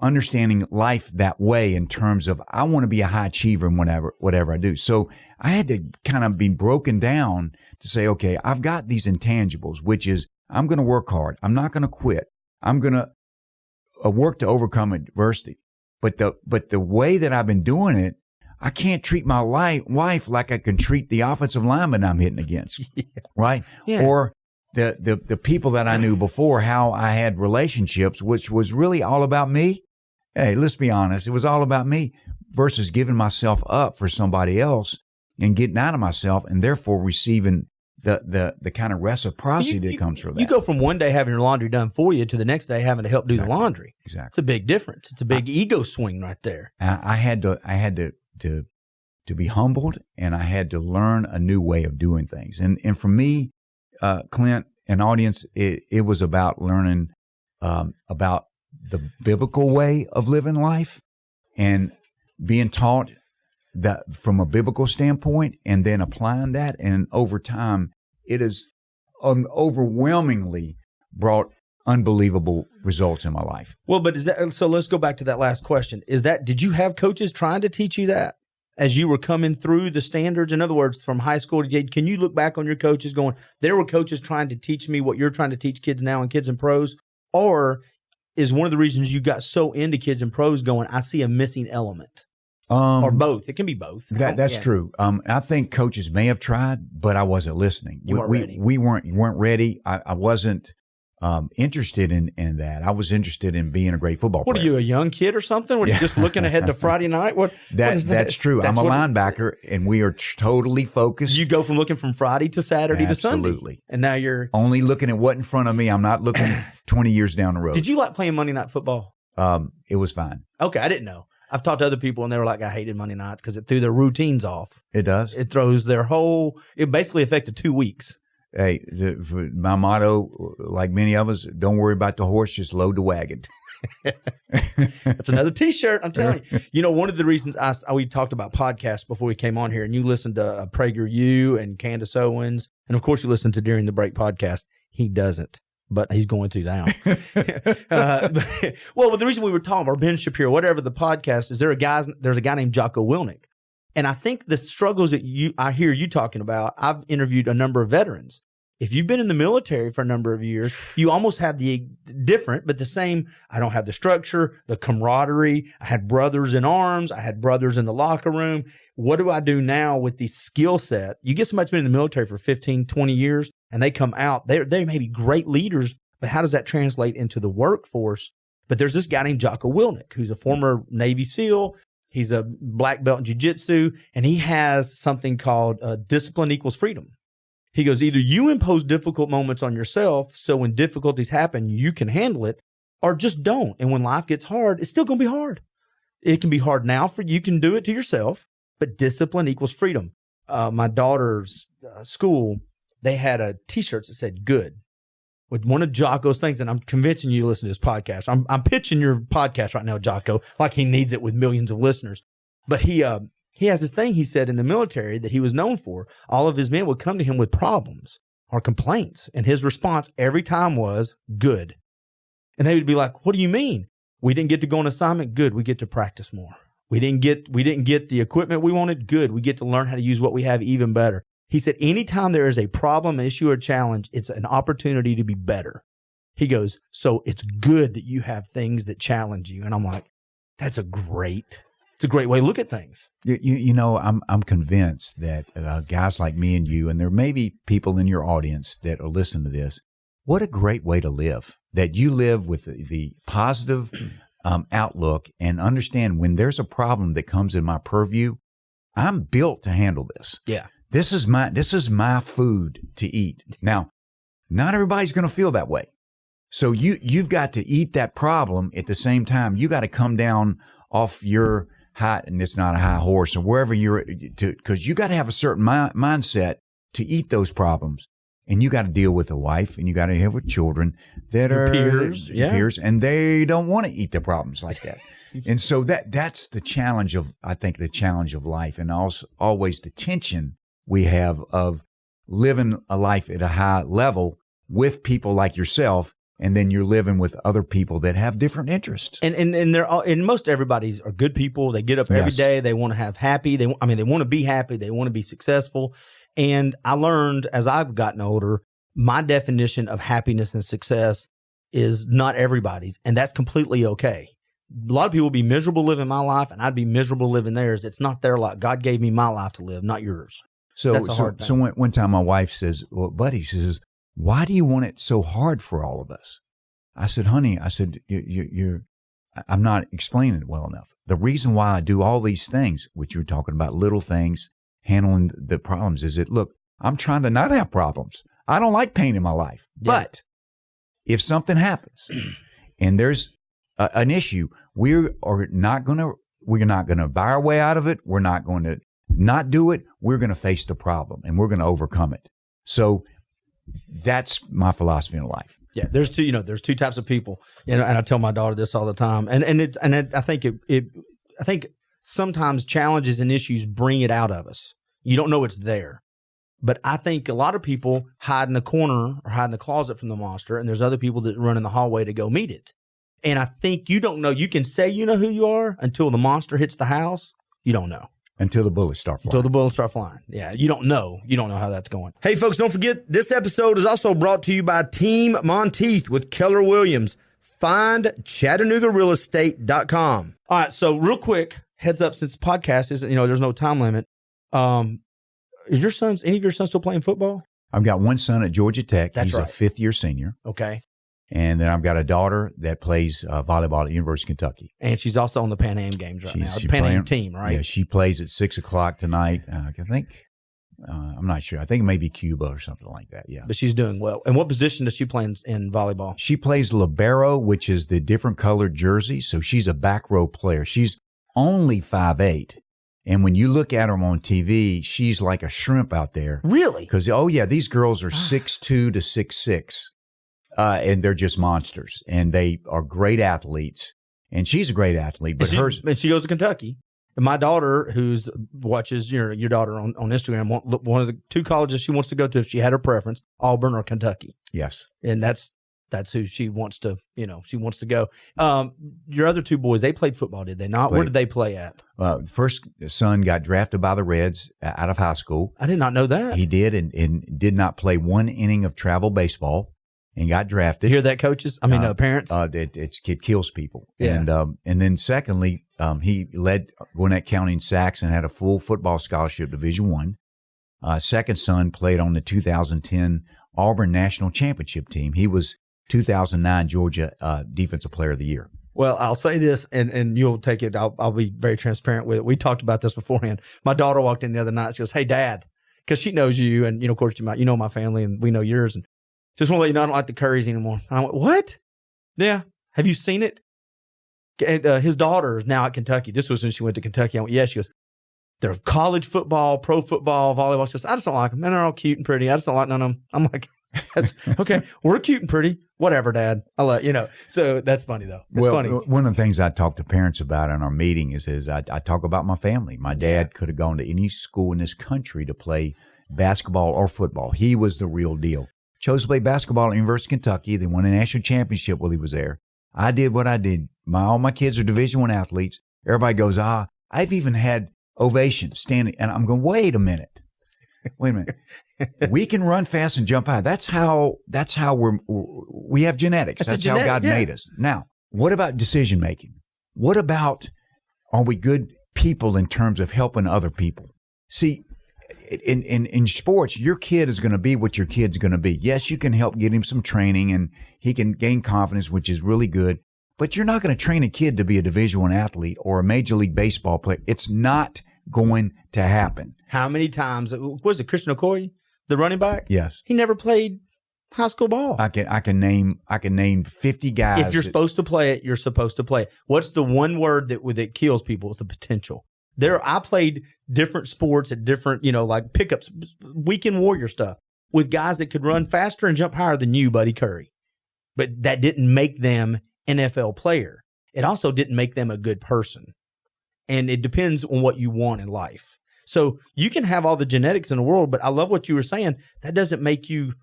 understanding life that way in terms of, I want to be a high achiever in whatever I do. So I had to kind of be broken down to say, okay, I've got these intangibles, which is I'm going to work hard. I'm not going to quit. I'm going to work to overcome adversity. But the way that I've been doing it, I can't treat my wife like I can treat the offensive lineman I'm hitting against, right? Yeah. Or the people that I knew before, how I had relationships, which was really all about me. Hey, let's be honest. It was all about me versus giving myself up for somebody else and getting out of myself and therefore receiving the kind of reciprocity that comes from that. You go from one day having your laundry done for you to the next day having to help do the laundry. Exactly. It's a big difference. It's a big ego swing right there. I had to be humbled, and I had to learn a new way of doing things. And for me, Clint and audience, it was about learning about the biblical way of living life and being taught that from a biblical standpoint, and then applying that. And over time, it has overwhelmingly brought unbelievable results in my life. Well, but so let's go back to that last question. Did you have coaches trying to teach you that as you were coming through the standards? In other words, from high school to can you look back on your coaches going, there were coaches trying to teach me what you're trying to teach kids now in Kids and Pros? Or is one of the reasons you got so into Kids and Pros going, I see a missing element? Or both. It can be both. That's true. I think coaches may have tried, but I wasn't listening. You weren't ready. We weren't ready. I wasn't interested in that. I was interested in being a great football player. What are you, a young kid or something? Were you just looking ahead to Friday night? What is that? That's true. I'm a linebacker, and we are totally focused. You go from looking from Friday to Saturday to Sunday. Absolutely. And now you're only looking at what in front of me. I'm not looking 20 years down the road. Did you like playing Monday Night Football? It was fine. Okay, I didn't know. I've talked to other people, and they were like, I hated Monday nights because it threw their routines off. It does. It throws their it basically affected 2 weeks. Hey, my motto, like many of us, don't worry about the horse, just load the wagon. That's another T-shirt, I'm telling you. You know, one of the reasons we talked about podcasts before we came on here, and you listened to PragerU and Candace Owens, and of course you listened to During the Break podcast. He doesn't. But he's going to now. Well, the reason we were talking about Ben Shapiro, whatever the podcast is, there's a guy named Jocko Willink. And I think the struggles that I hear you talking about, I've interviewed a number of veterans. If you've been in the military for a number of years, you almost have the different, but the same. I don't have the structure, the camaraderie. I had brothers in arms. I had brothers in the locker room. What do I do now with the skill set? You get somebody that's been in the military for 15, 20 years, and they come out. They may be great leaders, but how does that translate into the workforce? But there's this guy named Jocko Willink, who's a former Navy SEAL. He's a black belt in jiu-jitsu, and he has something called discipline equals freedom. He goes, either you impose difficult moments on yourself so when difficulties happen, you can handle it, or just don't. And when life gets hard, it's still going to be hard. It can be hard now for you can do it to yourself, but discipline equals freedom. My daughter's school, they had a T-shirt that said good with one of Jocko's things. And I'm convincing you to listen to this podcast. I'm pitching your podcast right now, Jocko, like he needs it with millions of listeners. But he has this thing he said in the military that he was known for. All of his men would come to him with problems or complaints. And his response every time was good. And they would be like, what do you mean? We didn't get to go on assignment. Good. We get to practice more. We didn't get the equipment we wanted. Good. We get to learn how to use what we have even better. He said, anytime there is a problem, issue, or challenge, it's an opportunity to be better. He goes, so it's good that you have things that challenge you. And I'm like, it's a great way to look at things. You know, I'm convinced that guys like me and you, and there may be people in your audience that are listening to this, what a great way to live. That you live with the positive outlook and understand when there's a problem that comes in my purview, I'm built to handle this. Yeah. This is my food to eat. Now, not everybody's going to feel that way. So you've got to eat that problem at the same time. You got to come down off your high, and it's not a high horse, or wherever you're to, because you got to have a certain mindset to eat those problems. And you got to deal with a wife, and you got to have with children that are peers, and they don't want to eat the problems like that. And so that's the challenge of life, and also always the tension we have of living a life at a high level with people like yourself, and then you're living with other people that have different interests. And they're all, and most everybody's are good people. They get up every day. They want to have happy. They want to be happy. They want to be successful. And I learned as I've gotten older, my definition of happiness and success is not everybody's, and that's completely okay. A lot of people will be miserable living my life, and I'd be miserable living theirs. It's not their life. God gave me my life to live, not yours. So that's a hard thing. So one time my wife says, well, Buddy, she says, why do you want it so hard for all of us? I said, honey, I'm not explaining it well enough. The reason why I do all these things, which you're talking about, little things, handling the problems, is that, look, I'm trying to not have problems. I don't like pain in my life. Yeah. But if something happens and there's an issue, we're not going to buy our way out of it. We're not going to not do it. We're going to face the problem and we're going to overcome it. So that's my philosophy in life. Yeah, there's two types of people, and I tell my daughter this all the time. I think sometimes challenges and issues bring it out of us. You don't know it's there. But I think a lot of people hide in the corner or hide in the closet from the monster, and there's other people that run in the hallway to go meet it. And I think you don't know. You can say you know who you are until the monster hits the house. You don't know. Until the bullets start flying. Until the bullets start flying. Yeah, you don't know. You don't know how that's going. Hey, folks, don't forget, this episode is also brought to you by Team Monteith with Keller Williams. Find ChattanoogaRealEstate.com. All right, so real quick, heads up, since the podcast isn't, there's no time limit. Is any of your sons still playing football? I've got one son at Georgia Tech. That's He's right. a fifth-year senior. Okay. And then I've got a daughter that plays volleyball at University of Kentucky. And she's also on the Pan Am games right now. The Pan Am team, right? Yeah, she plays at 6 o'clock tonight. I think, I'm not sure. I think it may be Cuba or something like that, yeah. But she's doing well. And what position does she play in volleyball? She plays libero, which is the different colored jersey. So she's a back row player. She's only 5'8". And when you look at her on TV, she's like a shrimp out there. Really? Because, these girls are 6'2" to 6'6". And they're just monsters, and they are great athletes. And she's a great athlete, but and she goes to Kentucky. And my daughter, who watches your daughter on Instagram, one of the two colleges she wants to go to if she had her preference, Auburn or Kentucky. Yes, and that's who she wants to. She wants to go. Your other two boys, they played football, did they not? Where did they play at? First son got drafted by the Reds out of high school. I did not know that. He did, and did not play one inning of travel baseball. And got drafted. You hear that, coaches? Parents? It kills people. Yeah. And then secondly, he led Gwinnett County in sacks and had a full football scholarship, Division I. Second son played on the 2010 Auburn National Championship team. He was 2009 Georgia Defensive Player of the Year. Well, I'll say this, and you'll take it. I'll be very transparent with it. We talked about this beforehand. My daughter walked in the other night. She goes, "Hey, Dad," because she knows you, and of course, you know my family, and we know yours, and just want to let you know I don't like the Currys anymore. And I went, what? Yeah. Have you seen it? His daughter is now at Kentucky. This was when she went to Kentucky. I went, yeah. She goes, they're college football, pro football, volleyball. She goes, I just don't like them. Men are all cute and pretty. I just don't like none of them. I'm like, okay, we're cute and pretty. Whatever, Dad. I'll let you know. So that's funny, though. It's funny. One of the things I talk to parents about in our meeting is I talk about my family. My dad could have gone to any school in this country to play basketball or football. He was the real deal. Chose to play basketball at University of Kentucky. They won a national championship while he was there. I did what I did. All my kids are Division I athletes. Everybody goes, I've even had ovations standing. And I'm going, wait a minute. We can run fast and jump high. That's how we have genetics. That's how God made us. Now, what about decision making? What about, are we good people in terms of helping other people? See, in sports, your kid is going to be what your kid's going to be. Yes, you can help get him some training and he can gain confidence, which is really good. But you're not going to train a kid to be a Division I athlete or a Major League Baseball player. It's not going to happen. How many times was it Christian Okoye, the running back? Yes, he never played high school ball. I can name 50 guys. If you're supposed to play it, you're supposed to play it. What's the one word that kills people? It's the potential. I played different sports at different, like pickups, weekend warrior stuff with guys that could run faster and jump higher than you, BuddyCurry. But that didn't make them NFL player. It also didn't make them a good person. And it depends on what you want in life. So you can have all the genetics in the world, but I love what you were saying. That doesn't make you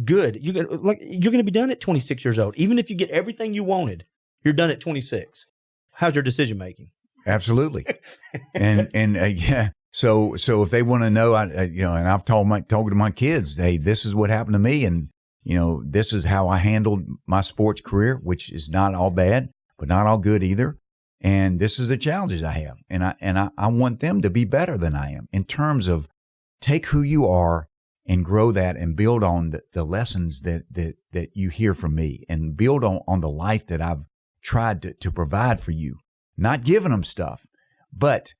good. You're going to be done at 26 years old. Even if you get everything you wanted, you're done at 26. How's your decision making? Absolutely. and yeah. So if they want to know, and I've told to my kids, hey, this is what happened to me. And, this is how I handled my sports career, which is not all bad, but not all good either. And this is the challenges I have. And I want them to be better than I am in terms of take who you are and grow that and build on the lessons that you hear from me and build on the life that I've tried to provide for you. Not giving them stuff, but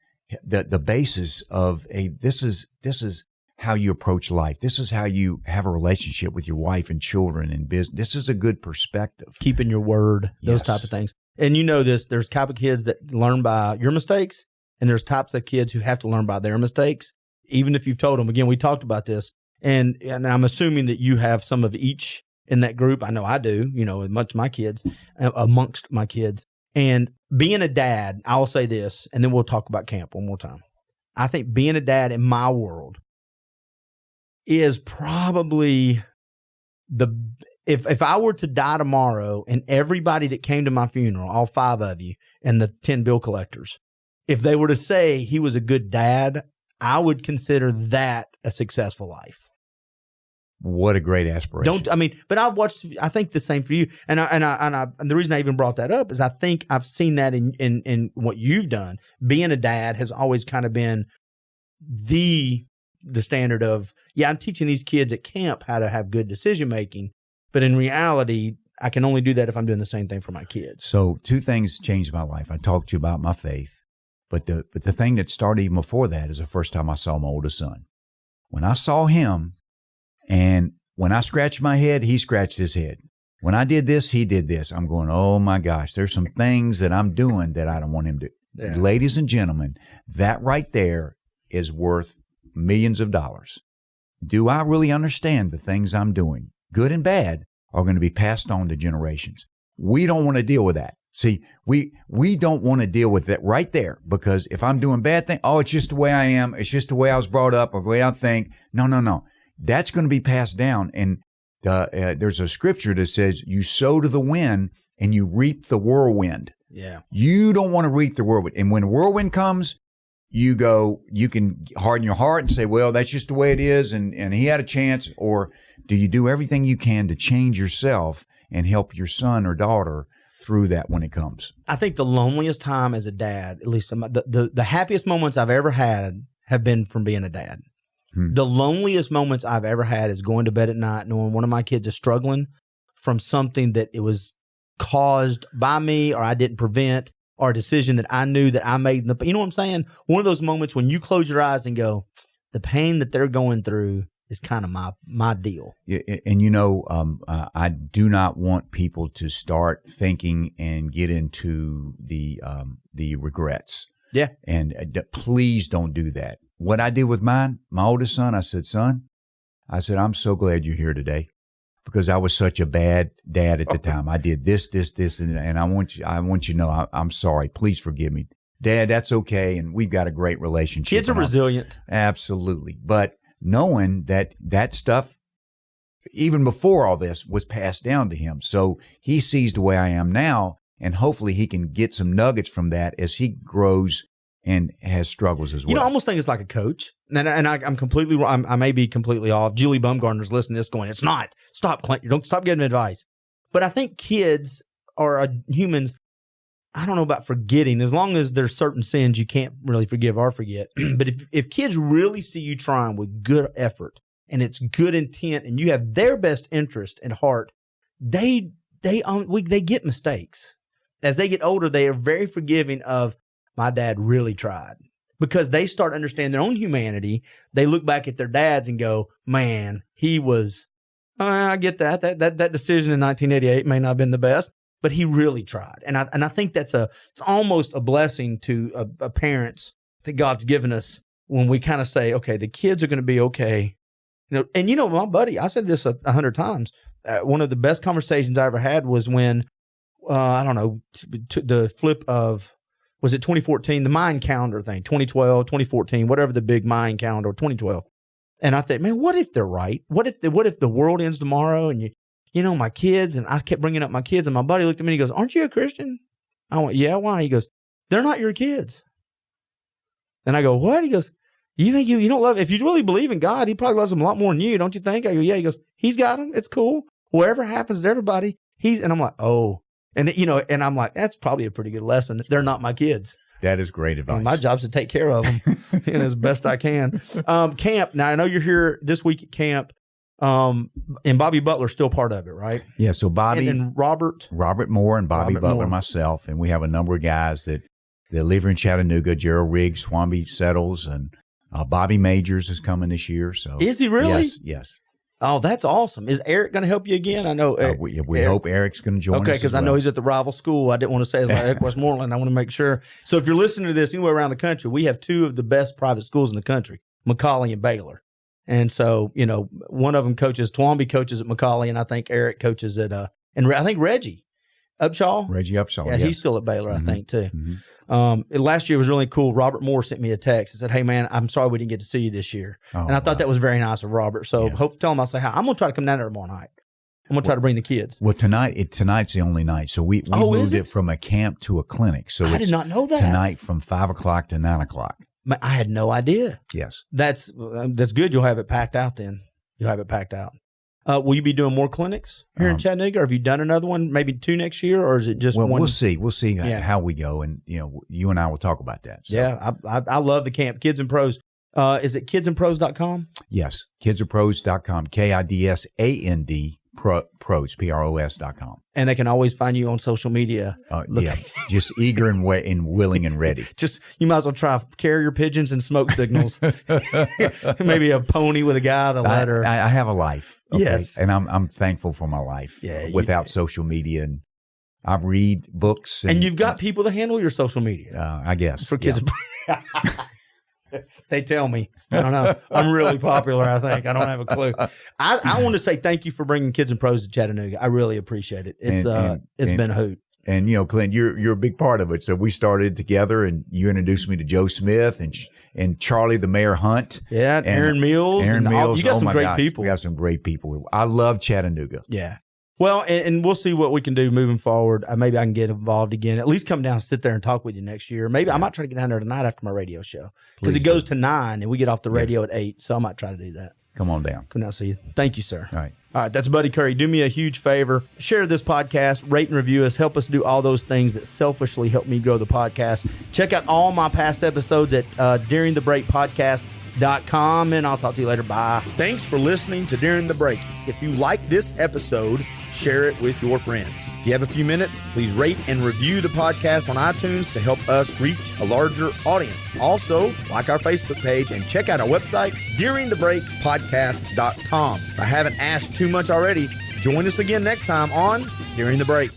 the basis of this is how you approach life. This is how you have a relationship with your wife and children and business. This is a good perspective. Keeping your word, those Yes. type of things. And you know this, there's type of kids that learn by your mistakes, and there's types of kids who have to learn by their mistakes, even if you've told them. Again, we talked about this, and I'm assuming that you have some of each in that group. I know I do, amongst my kids. And being a dad, I'll say this, and then we'll talk about camp one more time. I think being a dad in my world is probably if I were to die tomorrow and everybody that came to my funeral, all 5 of you and the 10 bill collectors, if they were to say he was a good dad, I would consider that a successful life. What a great aspiration. But I think the same for you. And the reason I even brought that up is I think I've seen that in what you've done. Being a dad has always kind of been the standard of, I'm teaching these kids at camp how to have good decision making. But in reality, I can only do that if I'm doing the same thing for my kids. So 2 things changed my life. I talked to you about my faith, but the thing that started even before that is the first time I saw my oldest son. When I saw him, and when I scratched my head, he scratched his head. When I did this, he did this. I'm going, oh my gosh, there's some things that I'm doing that I don't want him to. Yeah. Ladies and gentlemen, that right there is worth millions of dollars. Do I really understand the things I'm doing, good and bad, are going to be passed on to generations? We don't want to deal with that. See, we don't want to deal with that right there, because if I'm doing bad things, it's just the way I am. It's just the way I was brought up or the way I think. No. That's going to be passed down. And there's a scripture that says you sow to the wind and you reap the whirlwind. Yeah. You don't want to reap the whirlwind. And when the whirlwind comes, you can harden your heart and say, well, that's just the way it is. And he had a chance. Or do you do everything you can to change yourself and help your son or daughter through that when it comes? I think the loneliest time as a dad, at least the happiest moments I've ever had have been from being a dad. The loneliest moments I've ever had is going to bed at night knowing one of my kids is struggling from something that it was caused by me or I didn't prevent, or a decision that I knew that I made. You know what I'm saying? One of those moments when you close your eyes and go, the pain that they're going through is kind of my deal. Yeah, and I do not want people to start thinking and get into the regrets. Yeah. And please don't do that. What I did with my oldest son, I said, son, I'm so glad you're here today, because I was such a bad dad at the time. I did this, and I want you to know I'm sorry. Please forgive me. Dad, that's okay. And we've got a great relationship. Kids are resilient. Absolutely. But knowing that stuff, even before all this, was passed down to him. So he sees the way I am now, and hopefully he can get some nuggets from that as he grows and has struggles as well. I almost think it's like a coach. And I'm completely wrong. I may be completely off. Julie Bumgarner's listening to this going, it's not. Stop, Clint. Don't stop giving advice. But I think kids are humans. I don't know about forgetting. As long as there's certain sins you can't really forgive or forget. But if kids really see you trying with good effort and it's good intent and you have their best interest at heart, they get mistakes. As they get older, they are very forgiving of, my dad really tried, because they start understanding their own humanity. They look back at their dads and go, man, he was, I get that decision in 1988 may not have been the best, but he really tried. And I think it's almost a blessing to parents that God's given us when we kind of say, okay, the kids are going to be okay. My buddy, I said this 100 times. One of the best conversations I ever had was when, the flip of, was it 2014, the Mayan calendar thing, 2012, 2014, whatever the big Mayan calendar, 2012. And I thought, man, what if they're right? What if the world ends tomorrow and my kids, and I kept bringing up my kids, and my buddy looked at me and he goes, aren't you a Christian? I went, yeah, why? He goes, they're not your kids. And I go, what? He goes, you think you don't love, if you really believe in God, he probably loves them a lot more than you, don't you think? I go, yeah. He goes, he's got them. It's cool. whatever happens to everybody, and I'm like, oh. And, and I'm like, that's probably a pretty good lesson. They're not my kids. That is great advice. And my job's to take care of them as best I can. Camp. Now, I know you're here this week at camp, and Bobby Butler's still part of it, right? Yeah, so Bobby. And Robert Moore and Bobby Butler, Moore. myself, and we have a number of guys that live here in Chattanooga. Gerald Riggs, Swamby Settles, and Bobby Majors is coming this year. So is he really? Yes. Oh, that's awesome. Is Eric going to help you again? I know. We hope Eric's going to join us. Okay, because I know he's at the rival school. I didn't want to say it's like Eric Westmoreland. I want to make sure. So if you're listening to this anywhere around the country, we have two of the best private schools in the country, McCallie and Baylor. And so, one of them coaches, Twomby coaches at McCallie, and I think Eric coaches at, and I think Reggie Upshaw. Yeah, yes. He's still at Baylor, I think, too. Mm-hmm. Last year was really cool. Robert Moore sent me a text and said, hey, man, I'm sorry we didn't get to see you this year. And I thought that was very nice of Robert. So tell him I'll say hi. I'm going to try to come down there tomorrow night. I'm going to try to bring the kids. Well, tonight's the only night. So we moved it from a camp to a clinic. So I did not know that. Tonight from 5 o'clock to 9 o'clock. I had no idea. Yes. That's good. You'll have it packed out then. You'll have it packed out. Will you be doing more clinics here in Chattanooga? Or have you done another one, maybe 2 next year, or is it just one? We'll see. We'll see how we go, and you and I will talk about that. So. Yeah, I love the camp, Kids and Pros. Is it kidsandpros.com? Yes, kidsandpros.com. KIDSAND pros PROS.com. And they can always find you on social media. Just eager and willing and ready. Just you might as well try carrier pigeons and smoke signals. Maybe a pony with a guy, the letter. I have a life. Okay? Yes, and I'm thankful for my life. Yeah, without social media, and I read books. And you've got people to handle your social media. I guess for kids. Yeah. They tell me. I don't know. I'm really popular, I think. I don't have a clue. I want to say thank you for bringing Kids and Pros to Chattanooga. I really appreciate it. It's been a hoot. And, Clint, you're a big part of it. So we started together, and you introduced me to Joe Smith and Charlie the Mayor Hunt. Yeah, and Aaron Mills. You got some great people. We got some great people. I love Chattanooga. Yeah. Well, and we'll see what we can do moving forward. Maybe I can get involved again. At least come down and sit there and talk with you next year. Maybe I might try to get down there tonight after my radio show because it goes to 9 and we get off the radio at 8. So I might try to do that. Come on down. Come down and see you. Thank you, sir. All right. That's Buddy Curry. Do me a huge favor. Share this podcast, rate and review us. Help us do all those things that selfishly help me grow the podcast. Check out all my past episodes at DuringTheBreakPodcast.com, and I'll talk to you later. Bye. Thanks for listening to During the Break. If you like this episode, share it with your friends. If you have a few minutes, please rate and review the podcast on iTunes to help us reach a larger audience. Also, like our Facebook page and check out our website, DuringTheBreakPodcast.com. If I haven't asked too much already, join us again next time on During the Break.